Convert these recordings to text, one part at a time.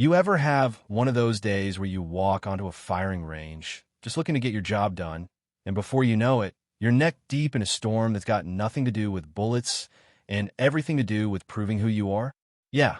You ever have one of those days where you walk onto a firing range, just looking to get your job done, and before you know it, you're neck deep in a storm that's got nothing to do with bullets and everything to do with proving who you are? Yeah,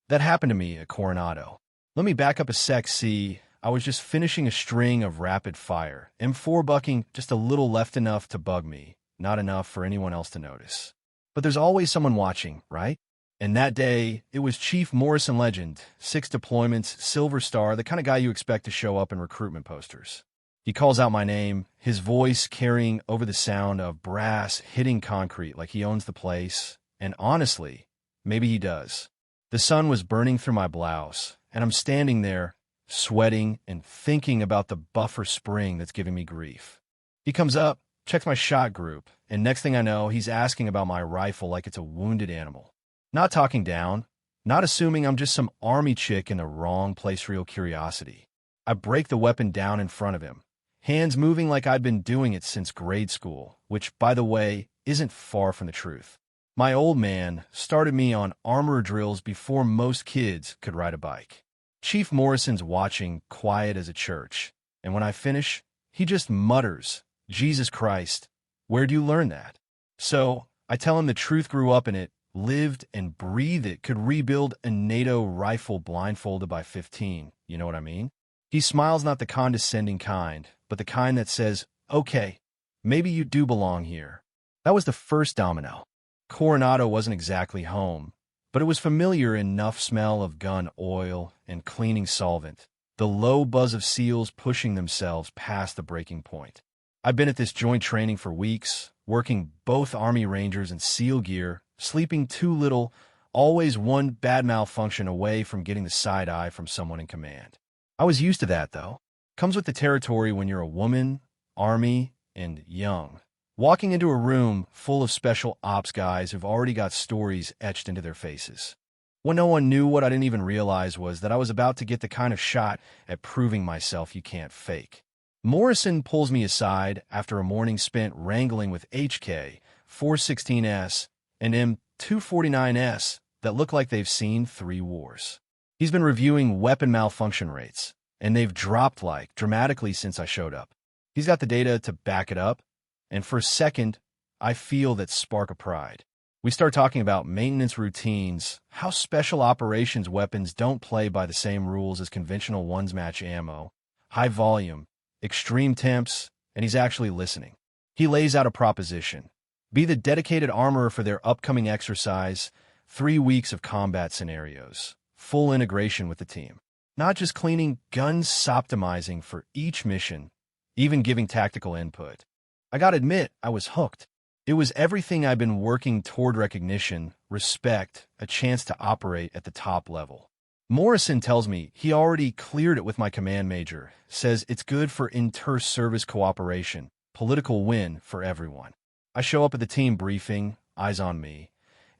that happened to me at Coronado. Let me back up a sec. See, I was just finishing a string of rapid fire, M4 bucking just a little left enough to bug me, not enough for anyone else to notice. But there's always someone watching, right? And that day, it was Chief Morrison Legend, 6 deployments, Silver Star, the kind of guy you expect to show up in recruitment posters. He calls out my name, his voice carrying over the sound of brass hitting concrete like he owns the place. And honestly, maybe he does. The sun was burning through my blouse, and I'm standing there, sweating and thinking about the buffer spring that's giving me grief. He comes up, checks my shot group, and next thing I know, he's asking about my rifle like it's a wounded animal. Not talking down, not assuming I'm just some army chick in the wrong place for real curiosity. I break the weapon down in front of him, hands moving like I'd been doing it since grade school, which, by the way, isn't far from the truth. My old man started me on armor drills before most kids could ride a bike. Chief Morrison's watching, quiet as a church, and when I finish, he just mutters, "Jesus Christ, where'd you learn that?" So I tell him the truth, grew up in it, lived and breathed it, could rebuild a NATO rifle blindfolded by 15. You know what I mean? He smiles, not the condescending kind, but the kind that says, "Okay, maybe you do belong here." That was the first domino. Coronado wasn't exactly home, but it was familiar enough. Smell of gun oil and cleaning solvent, the low buzz of SEALs pushing themselves past the breaking point. I've been at this joint training for weeks, working both Army Rangers and SEAL gear, sleeping too little, always one bad malfunction away from getting the side eye from someone in command. I was used to that, though. Comes with the territory when you're a woman, Army, and young. Walking into a room full of special ops guys who've already got stories etched into their faces. What no one knew, what I didn't even realize, was that I was about to get the kind of shot at proving myself you can't fake. Morrison pulls me aside after a morning spent wrangling with HK416s and M249s that look like they've seen 3 wars. He's been reviewing weapon malfunction rates, and they've dropped like dramatically since I showed up. He's got the data to back it up, and for a second, I feel that spark of pride. We start talking about maintenance routines, how special operations weapons don't play by the same rules as conventional ones, match ammo, high volume, extreme temps, and he's actually listening. He lays out a proposition. Be the dedicated armorer for their upcoming exercise, 3 weeks of combat scenarios, full integration with the team. Not just cleaning, guns optimizing for each mission, even giving tactical input. I gotta admit, I was hooked. It was everything I've been working toward: recognition, respect, a chance to operate at the top level. Morrison tells me he already cleared it with my command major, says it's good for inter-service cooperation, political win for everyone. I show up at the team briefing, eyes on me,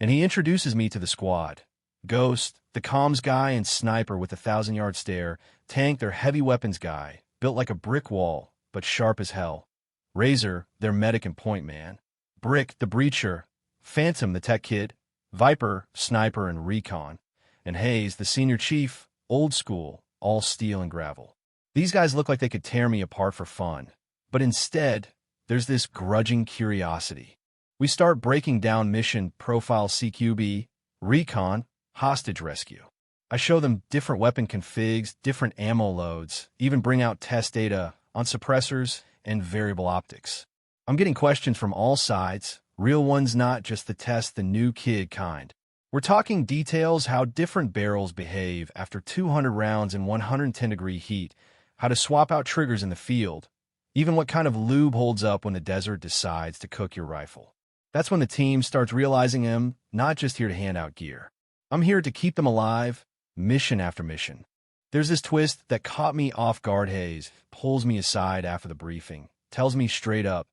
and he introduces me to the squad. Ghost, the comms guy and sniper with a 1,000-yard stare, Tank, their heavy weapons guy, built like a brick wall, but sharp as hell. Razor, their medic and point man. Brick, the breacher. Phantom, the tech kid. Viper, sniper and recon. And Hayes, the senior chief, old school, all steel and gravel. These guys look like they could tear me apart for fun, but instead, there's this grudging curiosity. We start breaking down mission profile: CQB, recon, hostage rescue. I show them different weapon configs, different ammo loads, even bring out test data on suppressors and variable optics. I'm getting questions from all sides, real ones, not just the test the new kid kind. We're talking details: how different barrels behave after 200 rounds in 110-degree heat, how to swap out triggers in the field, even what kind of lube holds up when the desert decides to cook your rifle. That's when the team starts realizing I'm not just here to hand out gear. I'm here to keep them alive, mission after mission. There's this twist that caught me off guard. Hayes pulls me aside after the briefing, tells me straight up,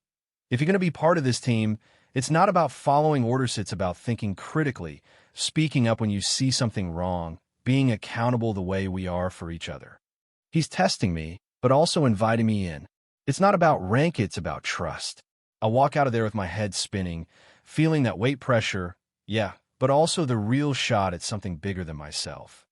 if you're going to be part of this team, it's not about following orders, it's about thinking critically, speaking up when you see something wrong, being accountable the way we are for each other. He's testing me, but also inviting me in. It's not about rank, it's about trust. I walk out of there with my head spinning, feeling that weight pressure, yeah, but also the real shot at something bigger than myself.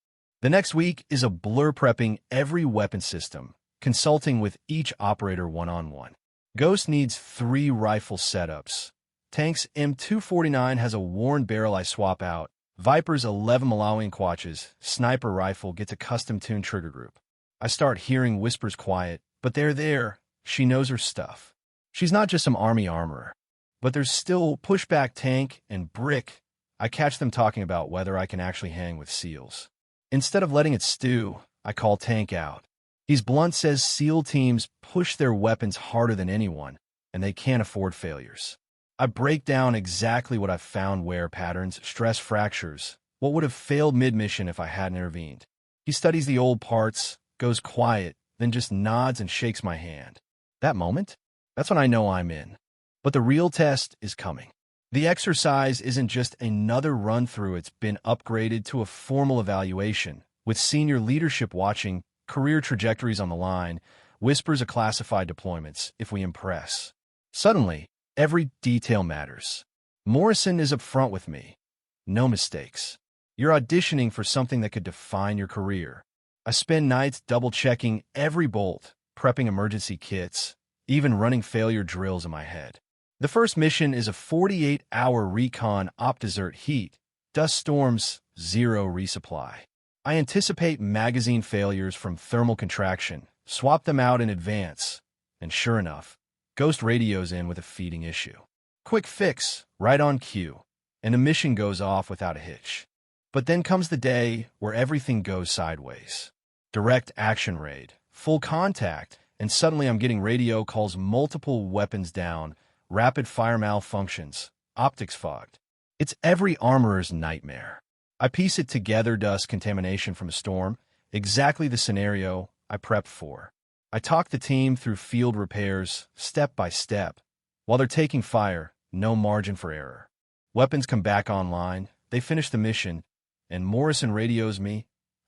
The next week is a blur prepping every weapon system, consulting with each operator one-on-one. Ghost needs 3 rifle setups. Tank's M249 has a worn barrel I swap out. Viper's 11 Malawian Quatches sniper rifle gets a custom-tuned trigger group. I start hearing whispers quiet, but they're there. She knows her stuff. She's not just some army armorer. But there's still pushback tank and brick. I catch them talking about whether I can actually hang with SEALs. Instead of letting it stew, I call Tank out. He's blunt, says SEAL teams push their weapons harder than anyone, and they can't afford failures. I break down exactly what I've found: wear patterns, stress fractures, what would have failed mid-mission if I hadn't intervened. He studies the old parts, goes quiet, then just nods and shakes my hand. That moment? That's when I know I'm in. But the real test is coming. The exercise isn't just another run-through, it's been upgraded to a formal evaluation, with senior leadership watching, career trajectories on the line, whispers of classified deployments if we impress. Suddenly, every detail matters. Morrison is upfront with me. No mistakes. You're auditioning for something that could define your career. I spend nights double-checking every bolt, prepping emergency kits, even running failure drills in my head. The first mission is a 48-hour recon op desert heat, dust storms, 0 resupply. I anticipate magazine failures from thermal contraction, swap them out in advance, and sure enough, Ghost radios in with a feeding issue. Quick fix, right on cue, and a mission goes off without a hitch. But then comes the day where everything goes sideways. Direct action raid, full contact, and suddenly I'm getting radio calls, multiple weapons down, rapid fire malfunctions, optics fogged. It's every armorer's nightmare. I piece it together: dust contamination from a storm, exactly the scenario I prepped for. I talk the team through field repairs, step by step. While they're taking fire, no margin for error. Weapons come back online, they finish the mission, and Morrison radios me,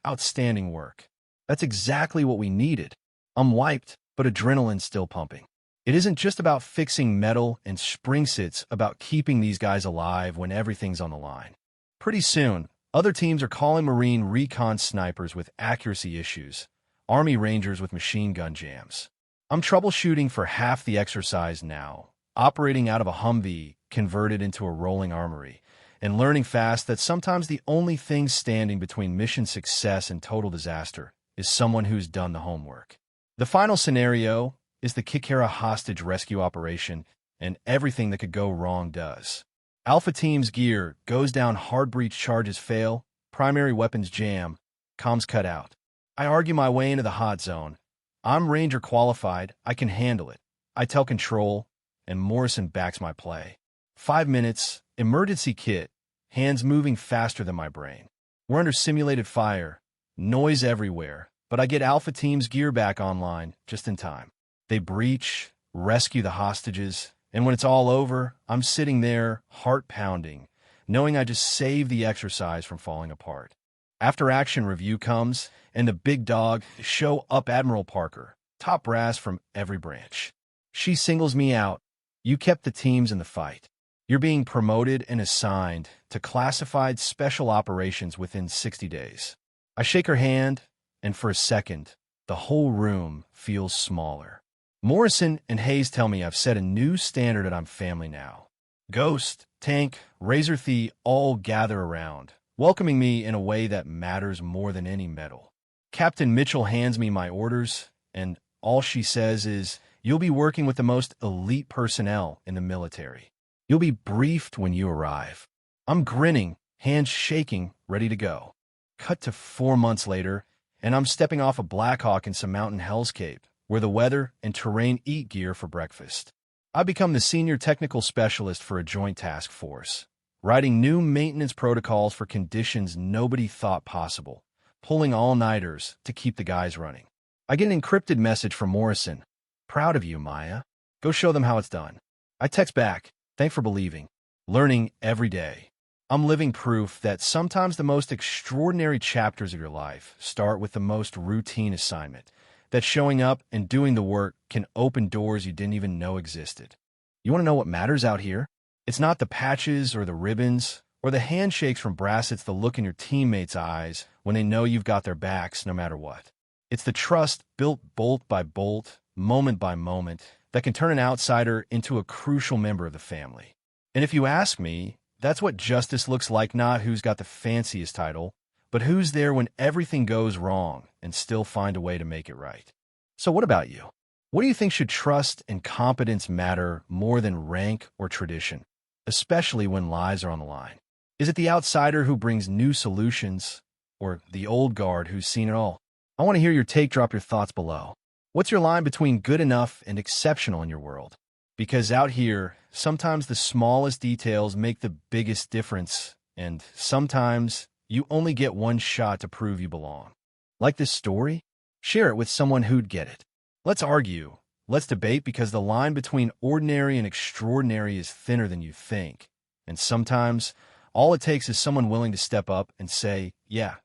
"Outstanding work." That's exactly what we needed. I'm wiped, but adrenaline's still pumping. It isn't just about fixing metal and spring sits, about keeping these guys alive when everything's on the line. Pretty soon, other teams are calling Marine recon snipers with accuracy issues, Army Rangers with machine gun jams. I'm troubleshooting for half the exercise now, operating out of a Humvee converted into a rolling armory, and learning fast that sometimes the only thing standing between mission success and total disaster is someone who's done the homework. The final scenario is the Kikera hostage rescue operation, and everything that could go wrong does. Alpha Team's gear goes down, hard breach charges fail, primary weapons jam, comms cut out. I argue my way into the hot zone. I'm Ranger qualified, I can handle it. I tell control, and Morrison backs my play. 5 minutes, emergency kit, hands moving faster than my brain. We're under simulated fire, noise everywhere, but I get Alpha Team's gear back online just in time. They breach, rescue the hostages, and when it's all over, I'm sitting there, heart pounding, knowing I just saved the exercise from falling apart. After action review comes, and the big dog show up, Admiral Parker, top brass from every branch. She singles me out. "You kept the teams in the fight. You're being promoted and assigned to classified special operations within 60 days. I shake her hand, and for a second, the whole room feels smaller. Morrison and Hayes tell me I've set a new standard and I'm family now. Ghost, Tank, Razor Thief all gather around, welcoming me in a way that matters more than any medal. Captain Mitchell hands me my orders, and all she says is, "You'll be working with the most elite personnel in the military. You'll be briefed when you arrive." I'm grinning, hands shaking, ready to go. Cut to 4 months later, and I'm stepping off a Blackhawk in some mountain hellscape, where the weather and terrain eat gear for breakfast. I become the senior technical specialist for a joint task force, writing new maintenance protocols for conditions nobody thought possible, pulling all-nighters to keep the guys running. I get an encrypted message from Morrison. "Proud of you, Maya. Go show them how it's done." I text back, "Thanks for believing. Learning every day." I'm living proof that sometimes the most extraordinary chapters of your life start with the most routine assignment, that showing up and doing the work can open doors you didn't even know existed. You want to know what matters out here? It's not the patches or the ribbons Or the handshakes from brass, it's the look in your teammates' eyes when they know you've got their backs no matter what. It's the trust built bolt by bolt, moment by moment, that can turn an outsider into a crucial member of the family. And if you ask me, that's what justice looks like, not who's got the fanciest title, but who's there when everything goes wrong and still find a way to make it right. So what about you? What do you think, should trust and competence matter more than rank or tradition, especially when lives are on the line? Is it the outsider who brings new solutions, or the old guard who's seen it all? I want to hear your take. Drop your thoughts below. What's your line between good enough and exceptional in your world? Because out here, sometimes the smallest details make the biggest difference, and sometimes you only get one shot to prove you belong. Like this story? Share it with someone who'd get it. Let's argue. Let's debate, because the line between ordinary and extraordinary is thinner than you think. And sometimes, all it takes is someone willing to step up and say, yeah,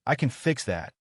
I can fix that,